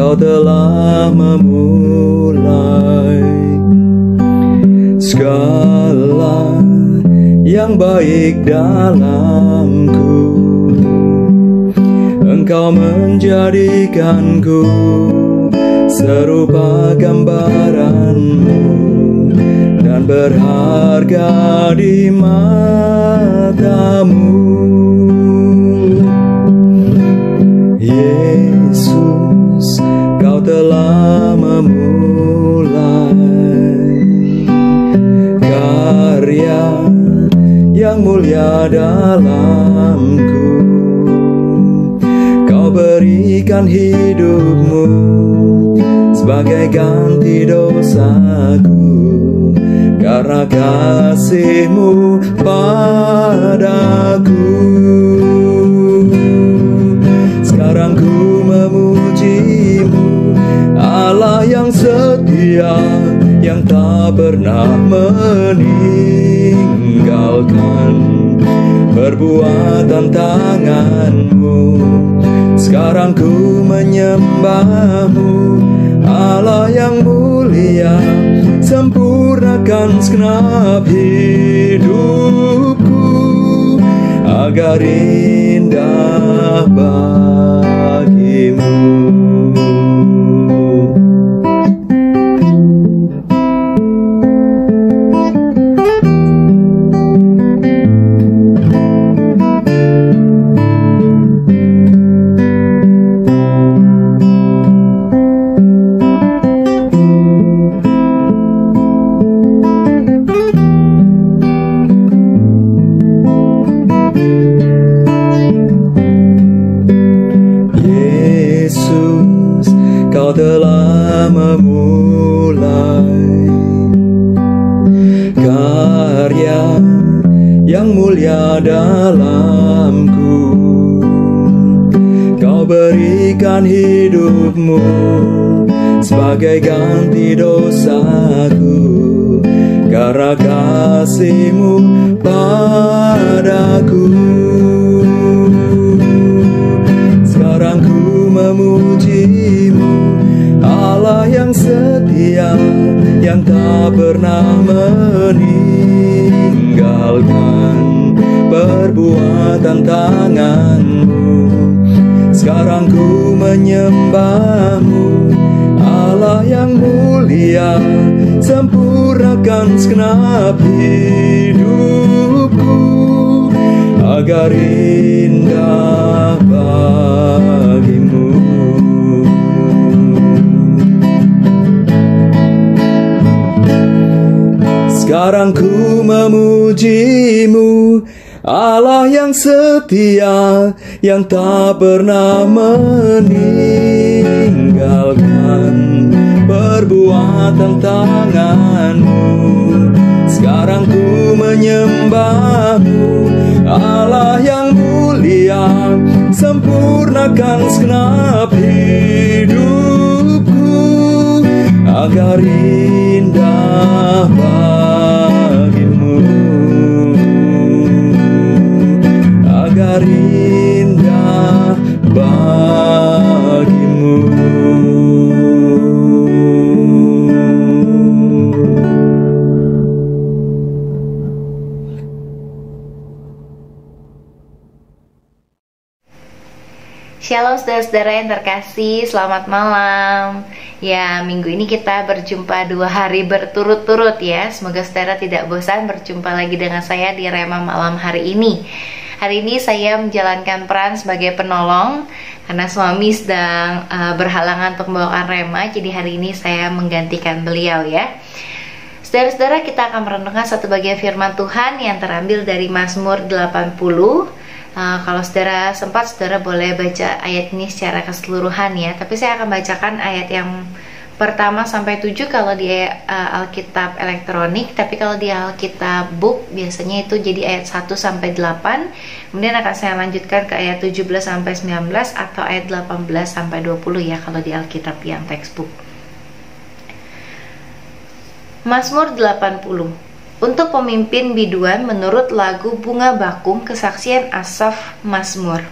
Kau telah memulai segala yang baik dalamku. Engkau menjadikanku serupa gambaranmu dan berharga di matamu. Yesus, Kau telah memulai karya yang mulia dalamku. Kau berikan hidupmu sebagai ganti dosaku karena kasih-Mu padaku. Sekarang ku memuji-Mu, Allah yang setia, yang tak pernah meninggalkan perbuatan tangan-Mu. Sekarang ku menyembah-Mu, Allah yang mulia, sempurnakan segenap hidupku agar indah bagi-Mu. Kau telah memulai karya yang mulia dalamku. Kau berikan hidupmu sebagai ganti dosaku karena kasih-Mu padaku. Sekarang ku memuji-Mu, Allah yang setia, yang tak pernah meninggalkan perbuatan tangan-Mu. Sekarang ku menyembah-Mu, Allah yang mulia, sempurnakan segenap hidupku agar indah bagi-Mu. Sekarang ku memuji-Mu, Allah yang setia, yang tak pernah meninggalkan perbuatan tangan-Mu. Sekarang ku menyembah-Mu, Allah yang mulia, sempurnakan segenap hidupku agar indah bagi-Mu, agar indah bagi-Mu. Shalom saudara-saudara yang terkasih, selamat malam. Ya, minggu ini kita berjumpa 2 hari berturut-turut ya. Semoga saudara tidak bosan berjumpa lagi dengan saya di Rema malam hari ini. Hari ini saya menjalankan peran sebagai penolong karena suami sedang berhalangan untuk membawakan Rema. Jadi hari ini saya menggantikan beliau ya. Saudara-saudara, kita akan merenungkan satu bagian firman Tuhan yang terambil dari Mazmur 80 Kalau saudara sempat, saudara boleh baca ayat ini secara keseluruhan ya. Tapi saya akan bacakan ayat yang pertama sampai 7 kalau di Alkitab elektronik. Tapi kalau di Alkitab book biasanya itu jadi ayat 1 sampai 8. Kemudian akan saya lanjutkan ke ayat 17 sampai 19 atau ayat 18 sampai 20 ya kalau di Alkitab yang textbook. Mazmur 80. Untuk pemimpin biduan menurut lagu Bunga Bakung, kesaksian Asaf Mazmur.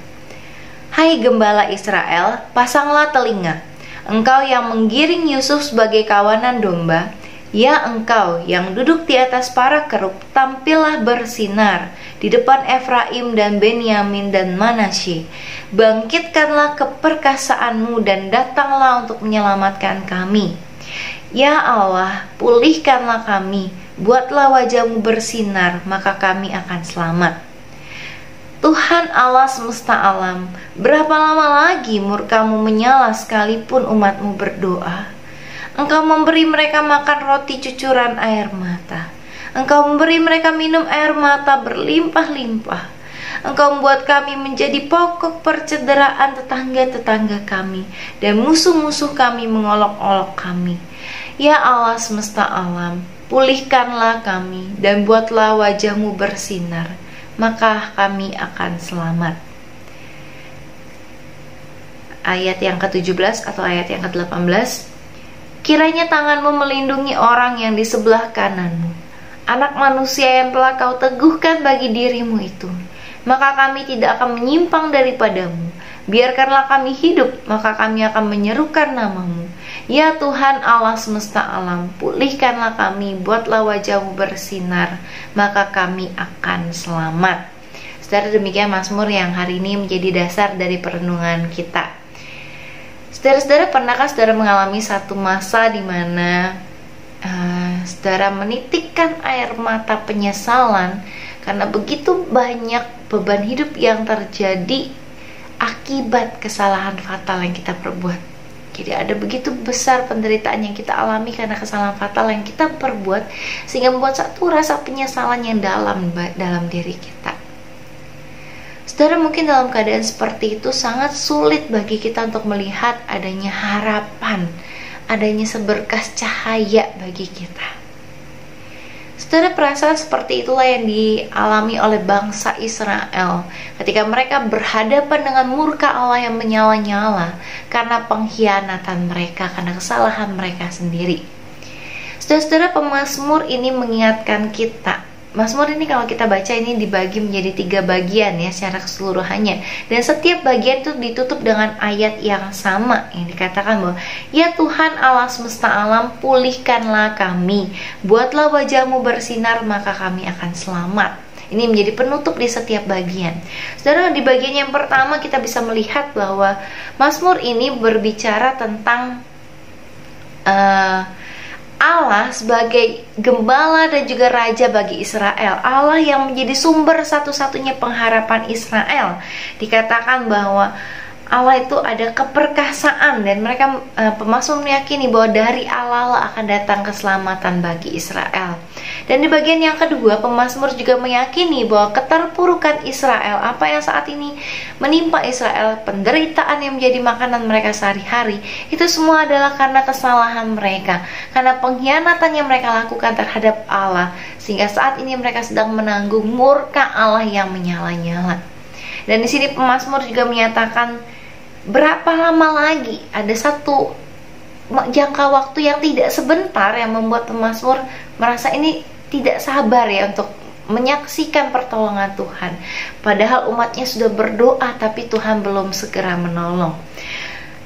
Hai gembala Israel, pasanglah telinga. Engkau yang menggiring Yusuf sebagai kawanan domba, ya engkau yang duduk di atas para kerub, tampillah bersinar di depan Efraim dan Benyamin dan Manasye. Bangkitkanlah keperkasaanmu dan datanglah untuk menyelamatkan kami. Ya Allah, pulihkanlah kami. Buatlah wajahmu bersinar, maka kami akan selamat. Tuhan Allah semesta alam, berapa lama lagi murkamu menyala sekalipun umatmu berdoa? Engkau memberi mereka makan roti cucuran air mata. Engkau memberi mereka minum air mata berlimpah-limpah. Engkau membuat kami menjadi pokok percederaan tetangga-tetangga kami, dan musuh-musuh kami mengolok-olok kami. Ya Allah semesta alam, pulihkanlah kami dan buatlah wajahmu bersinar, maka kami akan selamat. Ayat yang ke-17 atau ayat yang ke-18. Kiranya tanganmu melindungi orang yang di sebelah kananmu, anak manusia yang telah kau teguhkan bagi dirimu itu. Maka kami tidak akan menyimpang daripadamu. Biarkanlah kami hidup, maka kami akan menyerukan namamu. Ya Tuhan Allah semesta alam, pulihkanlah kami, buatlah wajahmu bersinar, maka kami akan selamat. Saudara, demikian Mazmur yang hari ini menjadi dasar dari perenungan kita. Saudara-saudara, pernahkah saudara mengalami satu masa di mana saudara menitikkan air mata penyesalan karena begitu banyak beban hidup yang terjadi akibat kesalahan fatal yang kita perbuat? Jadi ada begitu besar penderitaan yang kita alami karena kesalahan fatal yang kita perbuat, sehingga membuat satu rasa penyesalan yang dalam diri kita. Saudara, mungkin dalam keadaan seperti itu sangat sulit bagi kita untuk melihat adanya harapan, adanya seberkas cahaya bagi kita. Saudara, perasaan seperti itulah yang dialami oleh bangsa Israel ketika mereka berhadapan dengan murka Allah yang menyala-nyala karena pengkhianatan mereka, karena kesalahan mereka sendiri. Saudara-saudara, pemazmur ini mengingatkan kita. Mazmur ini kalau kita baca ini dibagi menjadi 3 bagian ya secara keseluruhannya, dan setiap bagian itu ditutup dengan ayat yang sama yang dikatakan bahwa ya Tuhan Allah semesta alam, pulihkanlah kami, buatlah wajahmu bersinar, maka kami akan selamat. Ini menjadi penutup di setiap bagian. Saudara, di bagian yang pertama kita bisa melihat bahwa Mazmur ini berbicara tentang Allah sebagai gembala dan juga raja bagi Israel, Allah yang menjadi sumber satu-satunya pengharapan Israel. Dikatakan bahwa Allah itu ada keperkasaan, dan mereka pemazmur meyakini bahwa dari Allah akan datang keselamatan bagi Israel. Dan di bagian yang kedua, pemazmur juga meyakini bahwa keterpurukan Israel, apa yang saat ini menimpa Israel, penderitaan yang menjadi makanan mereka sehari-hari, itu semua adalah karena kesalahan mereka, karena pengkhianatan yang mereka lakukan terhadap Allah, sehingga saat ini mereka sedang menanggung murka Allah yang menyala-nyala. Dan di sini pemazmur juga menyatakan berapa lama lagi, ada satu jangka waktu yang tidak sebentar yang membuat pemazmur merasa ini tidak sabar ya untuk menyaksikan pertolongan Tuhan. Padahal umatnya sudah berdoa, tapi Tuhan belum segera menolong.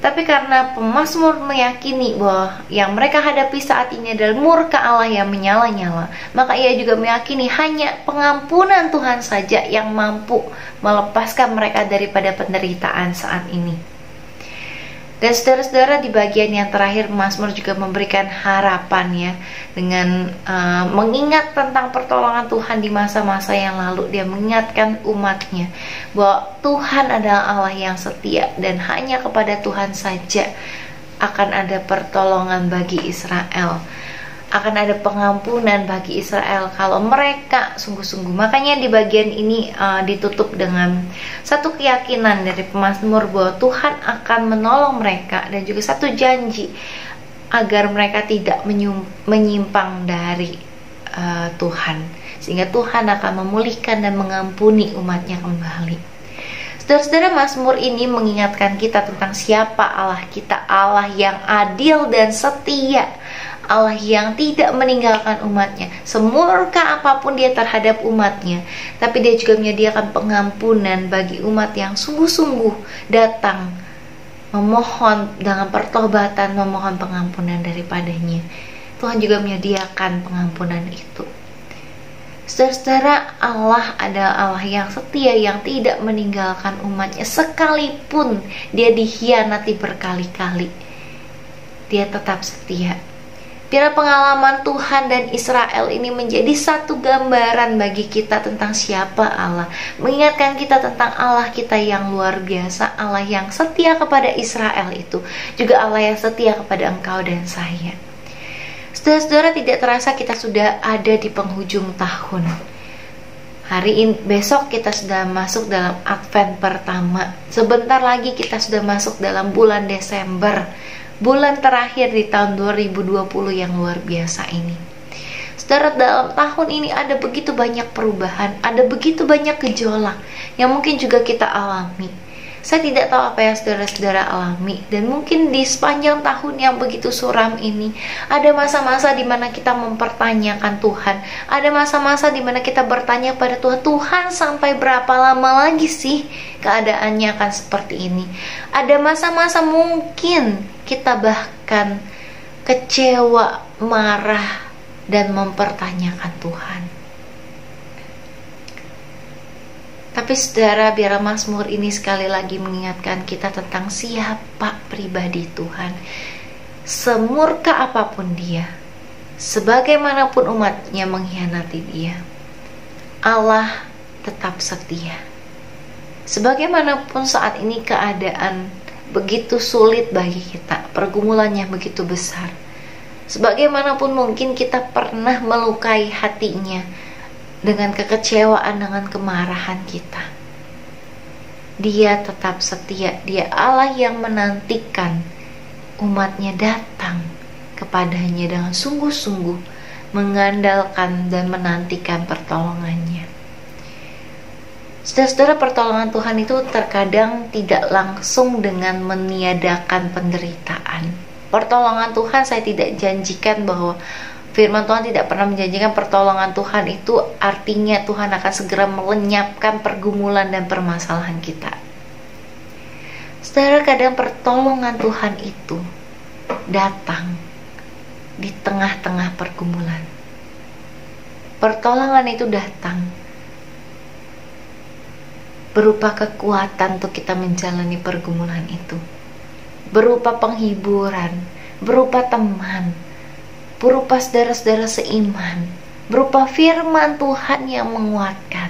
Tapi karena pemazmur meyakini bahwa yang mereka hadapi saat ini adalah murka Allah yang menyala-nyala, maka ia juga meyakini hanya pengampunan Tuhan saja yang mampu melepaskan mereka daripada penderitaan saat ini. Dan saudara-saudara, di bagian yang terakhir Mazmur juga memberikan harapan ya, dengan mengingat tentang pertolongan Tuhan di masa-masa yang lalu. Dia mengingatkan umatnya bahwa Tuhan adalah Allah yang setia, dan hanya kepada Tuhan saja akan ada pertolongan bagi Israel. akan ada pengampunan bagi Israel kalau mereka sungguh-sungguh. Makanya di bagian ini ditutup dengan satu keyakinan dari pemazmur bahwa Tuhan akan menolong mereka, dan juga satu janji agar mereka tidak menyimpang dari Tuhan, sehingga Tuhan akan memulihkan dan mengampuni umatnya kembali. Saudara-saudara, Mazmur ini mengingatkan kita tentang siapa Allah kita, Allah yang adil dan setia, Allah yang tidak meninggalkan umatnya, semurka apapun dia terhadap umatnya, tapi dia juga menyediakan pengampunan bagi umat yang sungguh-sungguh datang memohon dengan pertobatan, memohon pengampunan daripadanya. Tuhan juga menyediakan pengampunan itu. Saudara-saudara, Allah adalah Allah yang setia, yang tidak meninggalkan umatnya sekalipun dia dikhianati berkali-kali. Dia tetap setia. Biar pengalaman Tuhan dan Israel ini menjadi satu gambaran bagi kita tentang siapa Allah, mengingatkan kita tentang Allah kita yang luar biasa, Allah yang setia kepada Israel itu, juga Allah yang setia kepada engkau dan saya. Saudara-saudara, tidak terasa kita sudah ada di penghujung tahun. Besok kita sudah masuk dalam Advent pertama. Sebentar lagi kita sudah masuk dalam bulan Desember, bulan terakhir di tahun 2020 yang luar biasa ini. Saudara, dalam tahun ini ada begitu banyak perubahan, ada begitu banyak gejolak yang mungkin juga kita alami. Saya tidak tahu apa yang saudara-saudara alami, dan mungkin di sepanjang tahun yang begitu suram ini ada masa-masa di mana kita mempertanyakan Tuhan, ada masa-masa di mana kita bertanya pada Tuhan, Tuhan sampai berapa lama lagi sih keadaannya akan seperti ini? Ada masa-masa mungkin kita bahkan kecewa, marah, dan mempertanyakan Tuhan. Tapi saudara, biar Mazmur ini sekali lagi mengingatkan kita tentang siapa pribadi Tuhan. Semurka apapun dia, sebagaimanapun umatnya mengkhianati dia, Allah tetap setia. Sebagaimanapun saat ini keadaan begitu sulit bagi kita, pergumulannya begitu besar, sebagaimanapun mungkin kita pernah melukai hatinya dengan kekecewaan, dengan kemarahan kita, dia tetap setia. Dia Allah yang menantikan umatnya datang kepadanya dengan sungguh-sungguh, mengandalkan dan menantikan pertolongannya. Saudara-saudara, pertolongan Tuhan itu terkadang tidak langsung dengan meniadakan penderitaan. Pertolongan Tuhan, saya tidak janjikan bahwa firman Tuhan tidak pernah menjanjikan pertolongan Tuhan itu artinya Tuhan akan segera melenyapkan pergumulan dan permasalahan kita. Saudara, kadang pertolongan Tuhan itu datang di tengah-tengah pergumulan. Pertolongan itu datang berupa kekuatan untuk kita menjalani pergumulan itu, berupa penghiburan, berupa teman, berupa saudara-saudara seiman, berupa firman Tuhan yang menguatkan.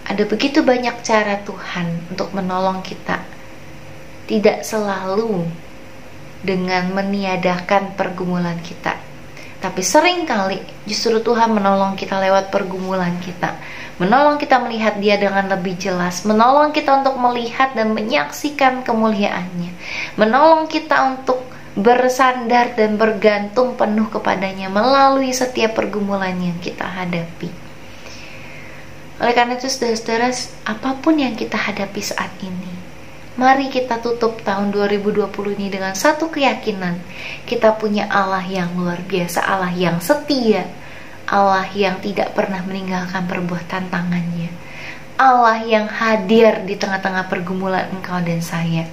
Ada begitu banyak cara Tuhan untuk menolong kita, tidak selalu dengan meniadakan pergumulan kita, tapi seringkali justru Tuhan menolong kita lewat pergumulan kita, menolong kita melihat dia dengan lebih jelas, menolong kita untuk melihat dan menyaksikan kemuliaannya, menolong kita untuk bersandar dan bergantung penuh kepadanya melalui setiap pergumulan yang kita hadapi. Oleh karena itu, saudara-saudara, apapun yang kita hadapi saat ini, mari kita tutup tahun 2020 ini dengan satu keyakinan. Kita punya Allah yang luar biasa, Allah yang setia, Allah yang tidak pernah meninggalkan perbuatan tangannya, Allah yang hadir di tengah-tengah pergumulan engkau dan saya,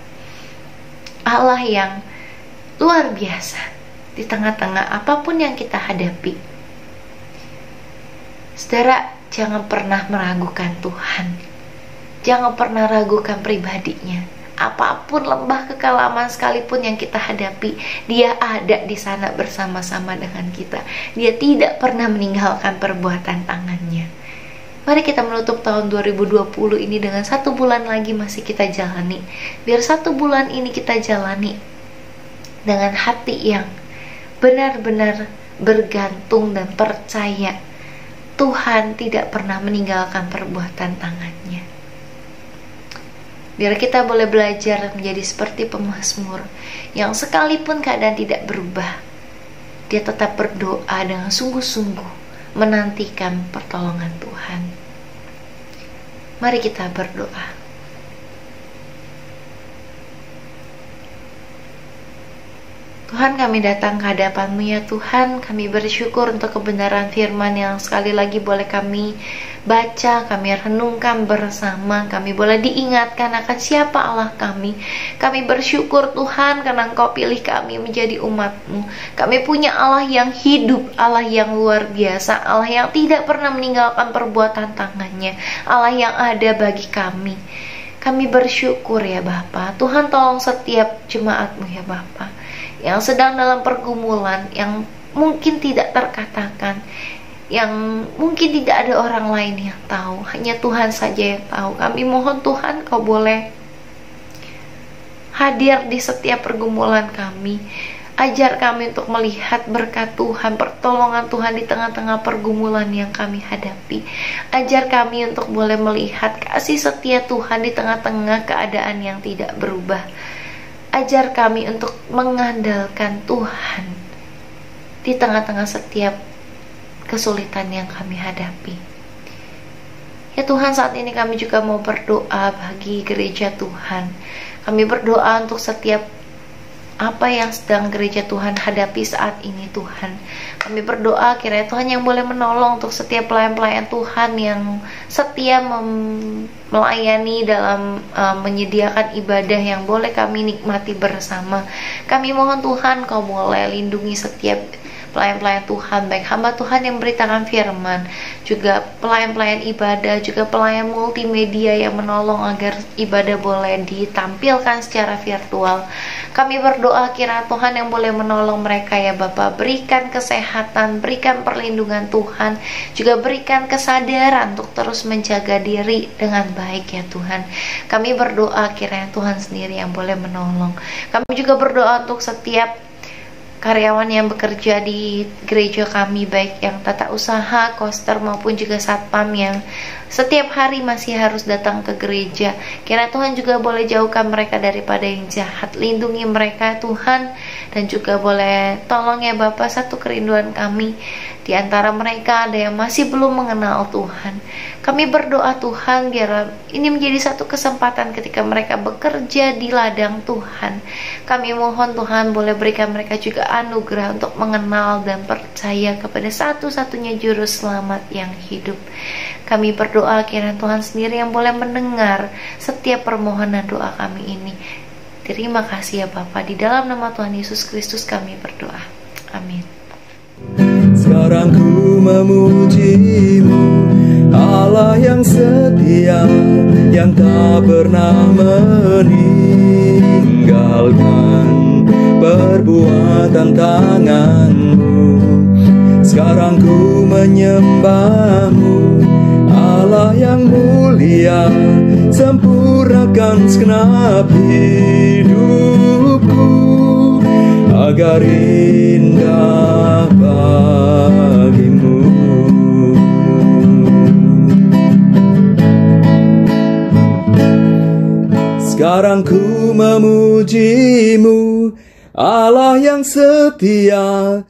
Allah yang luar biasa di tengah-tengah apapun yang kita hadapi. Saudara, jangan pernah meragukan Tuhan, jangan pernah ragukan pribadinya. Apapun lembah kekelaman sekalipun yang kita hadapi, dia ada di sana bersama-sama dengan kita. Dia tidak pernah meninggalkan perbuatan tangannya. Mari kita menutup tahun 2020 ini dengan satu bulan lagi masih kita jalani. Biar satu bulan ini kita jalani dengan hati yang benar-benar bergantung dan percaya Tuhan tidak pernah meninggalkan perbuatan tangannya. Biar kita boleh belajar menjadi seperti pemazmur yang sekalipun keadaan tidak berubah, dia tetap berdoa dengan sungguh-sungguh menantikan pertolongan Tuhan. Mari kita berdoa. Tuhan, kami datang ke hadapan-Mu ya Tuhan. Kami bersyukur untuk kebenaran firman yang sekali lagi boleh kami baca, kami renungkan bersama. Kami boleh diingatkan akan siapa Allah kami. Kami bersyukur Tuhan karena Engkau pilih kami menjadi umat-Mu. Kami punya Allah yang hidup, Allah yang luar biasa, Allah yang tidak pernah meninggalkan perbuatan tangannya, Allah yang ada bagi kami. Kami bersyukur ya Bapa. Tuhan, tolong setiap jemaat-Mu ya Bapa yang sedang dalam pergumulan, yang mungkin tidak terkatakan, yang mungkin tidak ada orang lain yang tahu, hanya Tuhan saja yang tahu. Kami mohon Tuhan, Kau boleh hadir di setiap pergumulan kami. Ajar kami untuk melihat berkat Tuhan, pertolongan Tuhan di tengah-tengah pergumulan yang kami hadapi. Ajar kami untuk boleh melihat kasih setia Tuhan di tengah-tengah keadaan yang tidak berubah. Ajar kami untuk mengandalkan Tuhan di tengah-tengah setiap kesulitan yang kami hadapi. Ya Tuhan, saat ini kami juga mau berdoa bagi gereja Tuhan. Kami berdoa untuk setiap apa yang sedang gereja Tuhan hadapi saat ini Tuhan. Kami berdoa kiranya Tuhan yang boleh menolong untuk setiap pelayan-pelayan Tuhan yang setia melayani dalam menyediakan ibadah yang boleh kami nikmati bersama. Kami mohon Tuhan, Kau boleh lindungi setiap pelayan-pelayan Tuhan, baik hamba Tuhan yang beritakan firman, juga pelayan-pelayan ibadah, juga pelayan multimedia yang menolong agar ibadah boleh ditampilkan secara virtual. Kami berdoa kiranya Tuhan yang boleh menolong mereka ya Bapa, berikan kesehatan, berikan perlindungan Tuhan, juga berikan kesadaran untuk terus menjaga diri dengan baik ya Tuhan. Kami berdoa kiranya Tuhan sendiri yang boleh menolong. Kami juga berdoa untuk setiap karyawan yang bekerja di gereja kami, baik yang tata usaha, koster maupun juga satpam yang setiap hari masih harus datang ke gereja. Kiranya Tuhan juga boleh jauhkan mereka daripada yang jahat, lindungi mereka Tuhan, dan juga boleh tolong ya Bapa, satu kerinduan kami di antara mereka ada yang masih belum mengenal Tuhan. Kami berdoa Tuhan, biar ini menjadi satu kesempatan ketika mereka bekerja di ladang Tuhan. Kami mohon Tuhan boleh berikan mereka juga anugerah untuk mengenal dan percaya kepada satu-satunya juru selamat yang hidup. Kami berdoa kiranya Tuhan sendiri yang boleh mendengar setiap permohonan doa kami ini. Terima kasih ya Bapa, di dalam nama Tuhan Yesus Kristus kami berdoa. Amin. Sekarang ku memuji-Mu, Allah yang setia, yang tak pernah meninggalkan perbuatan tangan-Mu. Sekarang ku menyembah-Mu, Allah yang mulia, sempurnakan segenap hidupku agar indah bagi-Mu. Sekarang ku memuji-Mu, Allah yang setia,